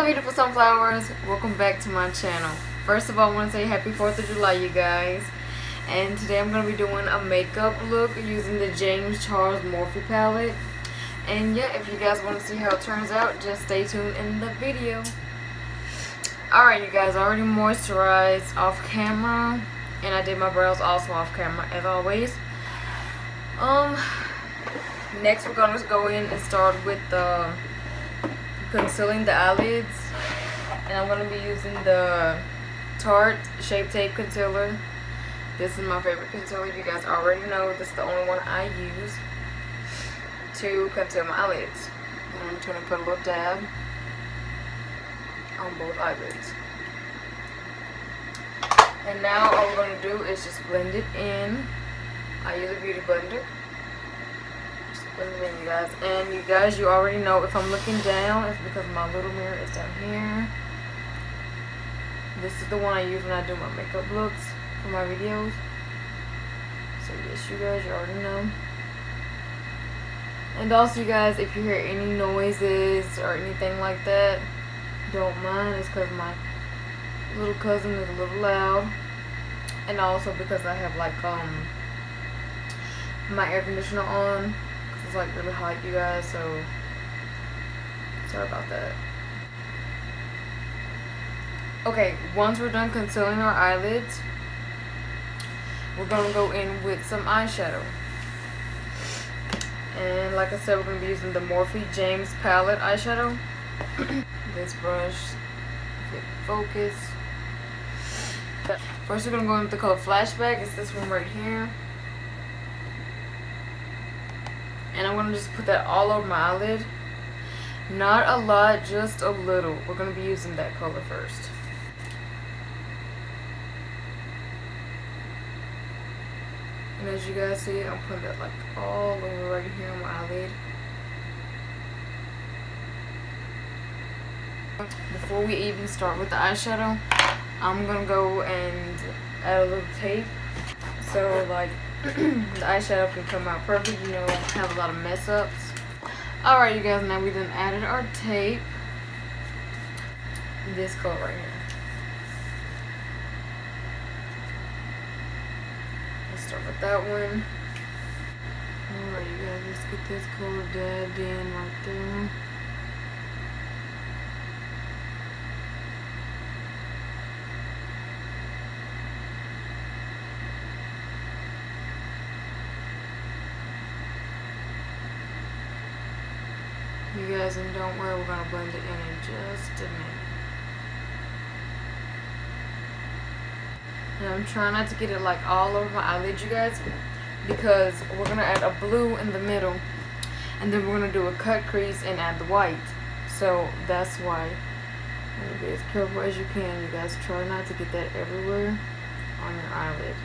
beautiful sunflowers, welcome back to my channel. First of all, I want to say happy 4th of July, you guys. And today I'm going to be doing a makeup look using the James Charles Morphe palette. And yeah, if you guys want to see how it turns out, just stay tuned in the video. Alright you guys, I already moisturized off camera, and I did my brows also off camera as always. Next we're going to go in and start with concealing the eyelids, and I'm going to be using the Tarte Shape Tape Concealer. This is my favorite concealer. You guys already know this is the only one I use to conceal my eyelids. And I'm just going to put a little dab on both eyelids. And now all we're going to do is just blend it in. I use a beauty blender. Just blend it in, you guys. And you guys, you already know if I'm looking down, it's because my little mirror is down here. This is the one I use when I do my makeup looks for my videos. So yes, you guys, you already know. And also, you guys, if you hear any noises or anything like that, don't mind. It's because my little cousin is a little loud, and also because I have like my air conditioner on because it's like really hot, you guys. So sorry about that. Okay, once we're done concealing our eyelids, we're gonna go in with some eyeshadow. And like I said, we're going to be using the Morphe James palette eyeshadow. This brush, get focus. First we're going to go in with the color Flashback. It's this one right here. And I'm going to just put that all over my eyelid. Not a lot, just a little. We're going to be using that color first. And as you guys see, I'm putting that like all over right here on my eyelid. Before we even start with the eyeshadow, I'm gonna go and add a little tape, so like the eyeshadow can come out perfect. You know, have a lot of mess ups. Alright you guys, now we done added our tape. This color right here. Start with that one. Alright you guys, let's get this color dabbed in right there. You guys, and don't worry, we're going to blend it in just a minute. And I'm trying not to get it like all over my eyelid, you guys, because we're going to add a blue in the middle, and then we're going to do a cut crease and add the white. So that's why I'm going to be as careful as you can, you guys. Try not to get that everywhere on your eyelid.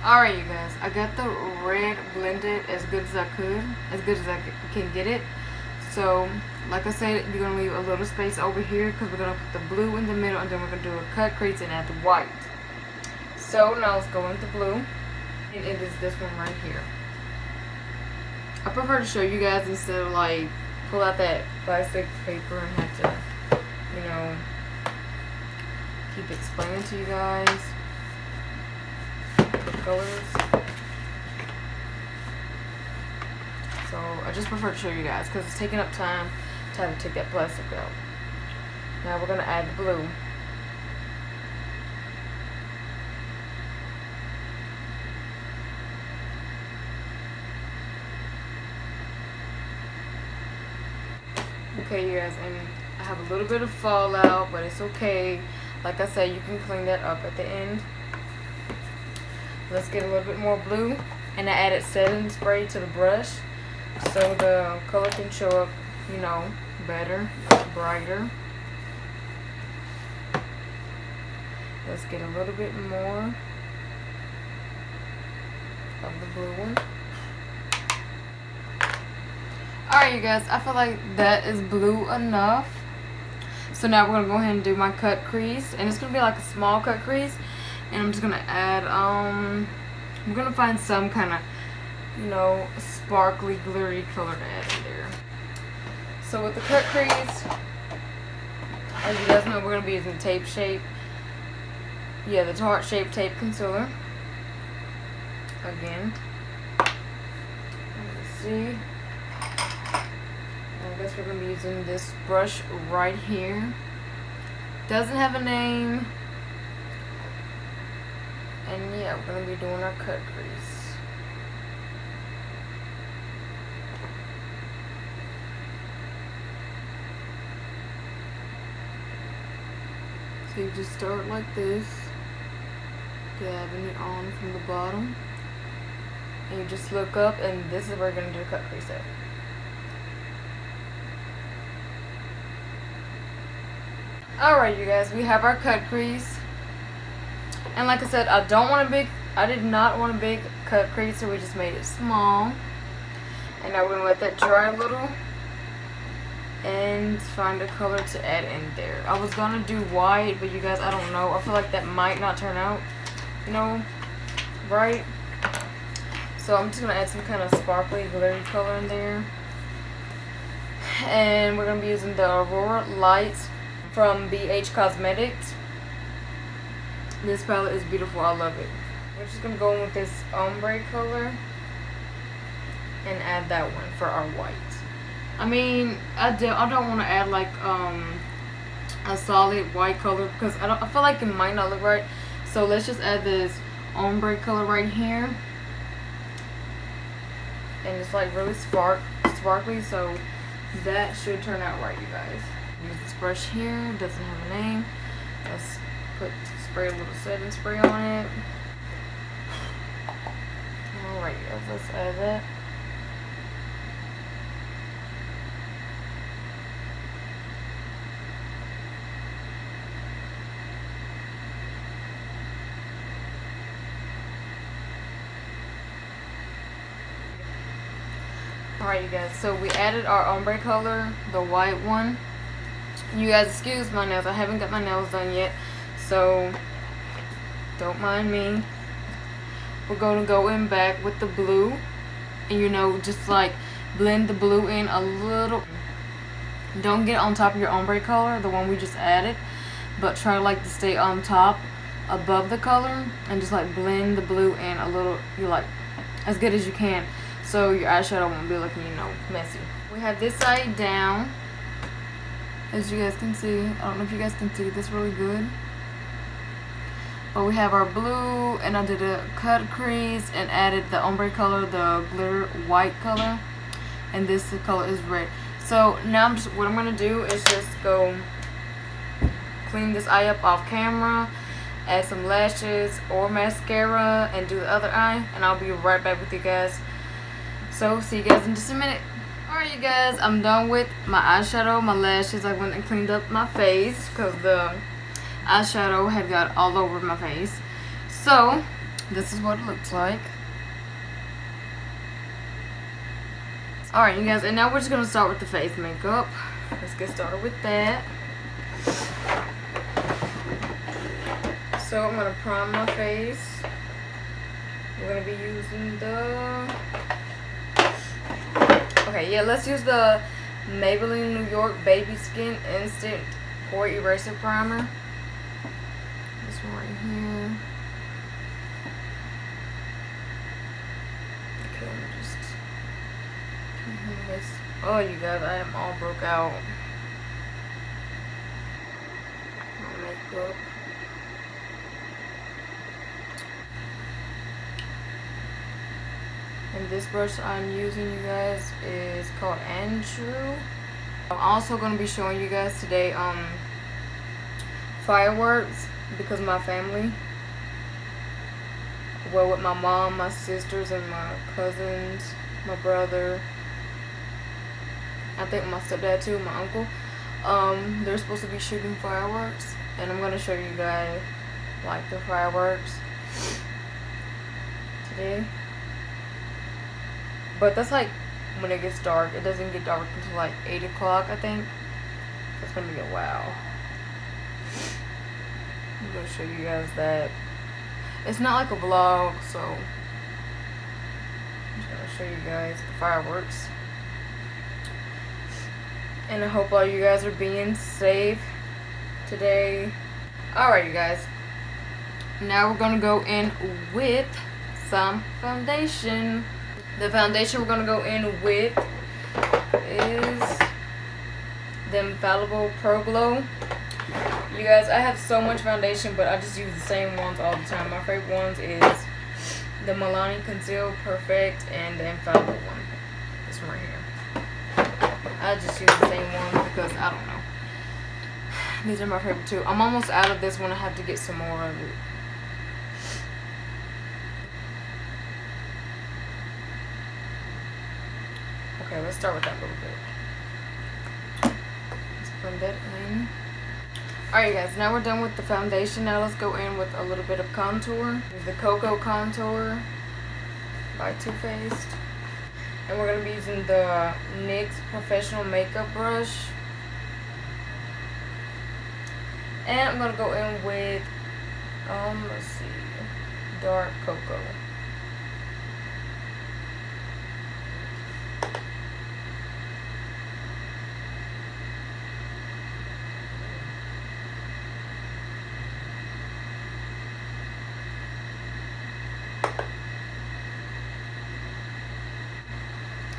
Alright you guys, I got the red blended as good as I could, as good as I can get it. So like I said, you're going to leave a little space over here because we're going to put the blue in the middle, and then we're going to do a cut crease and add the white. So now let's go into blue, and it is this one right here. I prefer to show you guys instead of like pull out that plastic paper and have to, you know, keep explaining to you guys the colors. So I just prefer to show you guys because it's taking up time to have to take that plastic out. Now we're going to add the blue. Okay you guys, and I have a little bit of fallout, but it's okay. Like I said, you can clean that up at the end. Let's get a little bit more blue, and I added setting spray to the brush so the color can show up, you know, better, brighter. Let's get a little bit more of the blue one. Alright you guys, I feel like that is blue enough. So now we're going to go ahead and do my cut crease, and it's going to be like a small cut crease, and I'm just going to add, we're going to find some kind of, you know, sparkly, glittery color to add in there. So with the cut crease, As you guys know, we're going to be using Tape Shape. Yeah, the Tarte Shape Tape Concealer. Again. Let's see. I guess we're going to be using this brush right here. Doesn't have a name. And yeah, we're going to be doing our cut crease. So you just start like this, dabbing it on from the bottom. And you just look up, and this is where you're going to do the cut crease at. Alright, you guys, we have our cut crease. And like I said, I did not want a big cut crease, so we just made it small. And now we're going to let that dry a little and find a color to add in there. I was going to do white, but you guys, I don't know. I feel like that might not turn out, you know, right. So I'm just going to add some kind of sparkly, glittery color in there. And we're going to be using the Aurora Lights from BH Cosmetics. This palette is beautiful. I love it. We're just going to go in with this ombre color and add that one for our white. I mean, I don't want to add like a solid white color because I feel like it might not look right. So let's just add this ombre color right here. And it's like really sparkly, so that should turn out right, you guys. Use this brush here, doesn't have a name. Let's spray a little setting spray on it. Alright guys, let's add that. Alright you guys, so we added our ombre color, the white one. You guys excuse my nails, I haven't got my nails done yet, so don't mind me. We're going to go in back with the blue, and you know, just like blend the blue in a little. Don't get on top of your ombre color, the one we just added, but try like to stay on top above the color and just like blend the blue in a little, you like as good as you can, so your eyeshadow won't be looking, you know, messy. We have this side down, as you guys can see. I don't know if you guys can see this really good, but we have our blue, and I did a cut crease and added the ombre color, the glitter white color, and this color is red. So now what I'm gonna do is just go clean this eye up off camera, add some lashes or mascara, and do the other eye, and I'll be right back with you guys. So see you guys in just a minute. Alright you guys, I'm done with my eyeshadow, my lashes. I went and cleaned up my face because the eyeshadow had got all over my face. So this is what it looks like. Alright you guys, and now we're just going to start with the face makeup. Let's get started with that. So I'm going to prime my face. We're going to be using the... Okay, yeah, let's use the Maybelline New York Baby Skin Instant Pore Eraser Primer. This one right here. Okay, let me just... Oh, you guys, I am all broke out. My makeup. And this brush I'm using, you guys, is called Andrew. I'm also going to be showing you guys today fireworks because my family, well, with my mom, my sisters, and my cousins, my brother, I think my stepdad too, my uncle, they're supposed to be shooting fireworks, and I'm going to show you guys like the fireworks today. But that's like when it gets dark. It doesn't get dark until like 8 o'clock, I think. It's gonna be a wow. I'm gonna show you guys that. It's not like a vlog, so I'm just gonna show you guys the fireworks. And I hope all you guys are being safe today. Alright, you guys. Now we're gonna go in with some foundation. The foundation we're gonna go in with is the Infallible Pro Glow. You guys, I have so much foundation, but I just use the same ones all the time. My favorite ones is the Milani Conceal Perfect and the Infallible one. This one right here. I just use the same one because I don't know. These are my favorite too. I'm almost out of this one. I have to get some more of it. Okay, let's start with that a little bit. Let's blend that in. Alright, guys, now we're done with the foundation. Now let's go in with a little bit of contour. There's the Cocoa Contour by Too Faced. And we're going to be using the NYX Professional Makeup Brush. And I'm going to go in with, let's see, Dark Cocoa.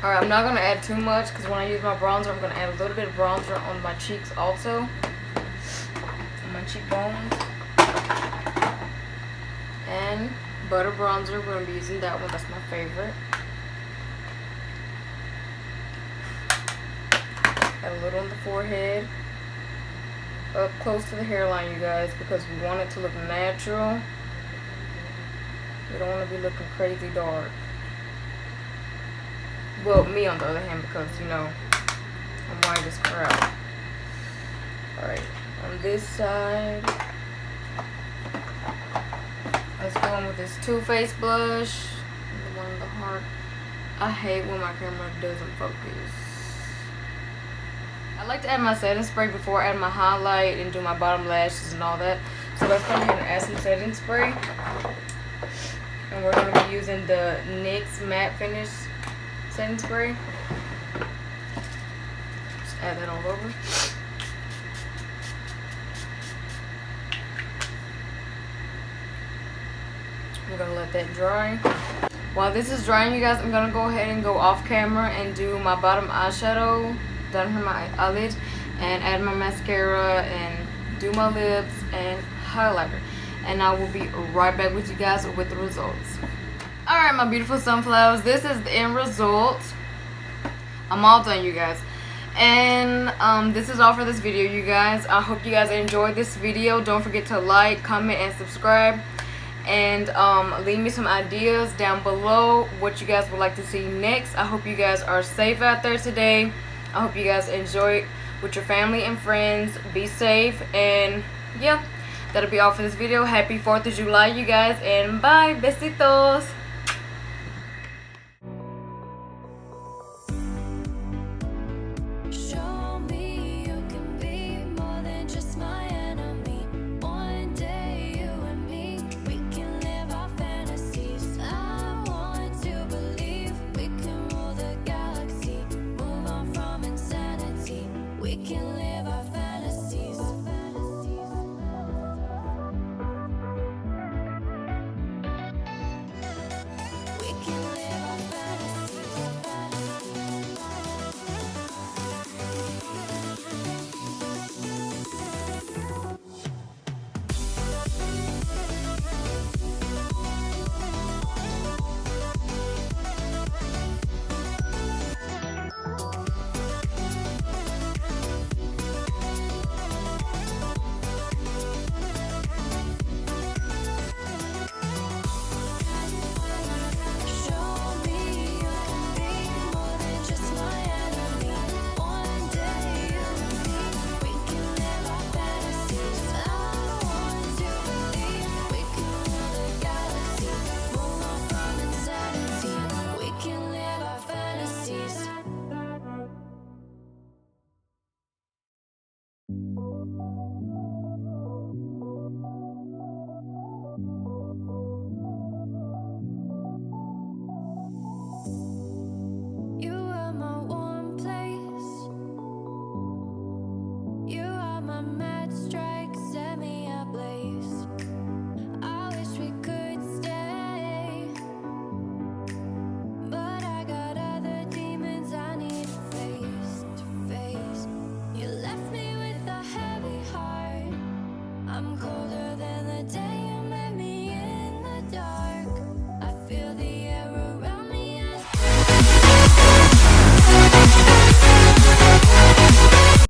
Alright, I'm not going to add too much because when I use my bronzer, I'm going to add a little bit of bronzer on my cheeks also. On my cheekbones. And butter bronzer, we're going to be using that one. That's my favorite. Add a little on the forehead. Up close to the hairline, you guys, because we want it to look natural. We don't want to be looking crazy dark. Well, me on the other hand, because, you know, I'm white as crap. Alright, on this side, let's go in with this Too Faced blush. The one in the heart. I hate when my camera doesn't focus. I like to add my setting spray before I add my highlight and do my bottom lashes and all that. So let's go ahead and add some setting spray. And we're going to be using the NYX Matte Finish setting spray. Just add that all over. We're gonna let that dry. While this is drying, you guys, I'm gonna go ahead and go off camera and do my bottom eyeshadow down here my eyelids and add my mascara and do my lips and highlighter. And I will be right back with you guys with the results. Alright, my beautiful sunflowers, this is the end result. I'm all done, you guys. And this is all for this video, you guys. I hope you guys enjoyed this video. Don't forget to like, comment, and subscribe. And leave me some ideas down below what you guys would like to see next. I hope you guys are safe out there today. I hope you guys enjoy it with your family and friends. Be safe. And yeah, that'll be all for this video. Happy 4th of July, you guys. And bye. Besitos.